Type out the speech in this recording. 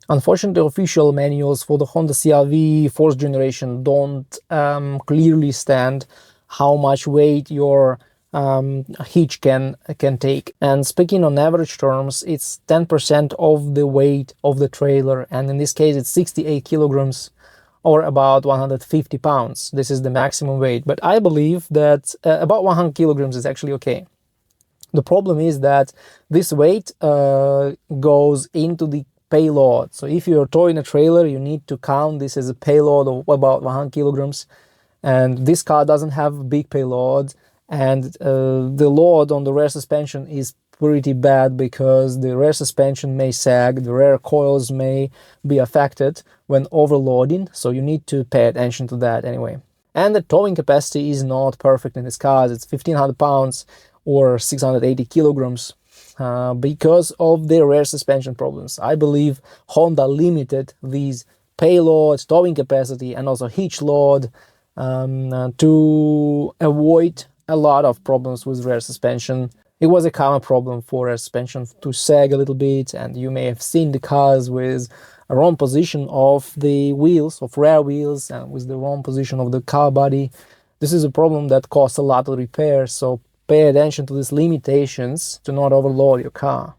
Unfortunately, official manuals for the Honda CR-V 4th generation don't clearly stand how much weight your hitch can take. And speaking on average terms, it's 10% of the weight of the trailer, and in this case it's 68 kilograms or about 150 pounds. This is the maximum weight, but I believe that about 100 kilograms is actually okay. The problem is that this weight goes into the payload. So if you're towing a trailer, you need to count this as a payload of about 100 kilograms. And this car doesn't have a big payload. And the load on the rear suspension is pretty bad because the rear suspension may sag, the rear coils may be affected when overloading. So you need to pay attention to that anyway. And the towing capacity is not perfect in this car. It's 1,500 pounds or 680 kilograms because of their rear suspension problems. I believe Honda limited these payloads, towing capacity, and also hitch load to avoid a lot of problems with rear suspension. It was a common problem for rear suspension to sag a little bit, and you may have seen the cars with a wrong position of the wheels, of rear wheels, and with the wrong position of the car body. This is a problem that costs a lot of repair, so pay attention to these limitations to not overload your car.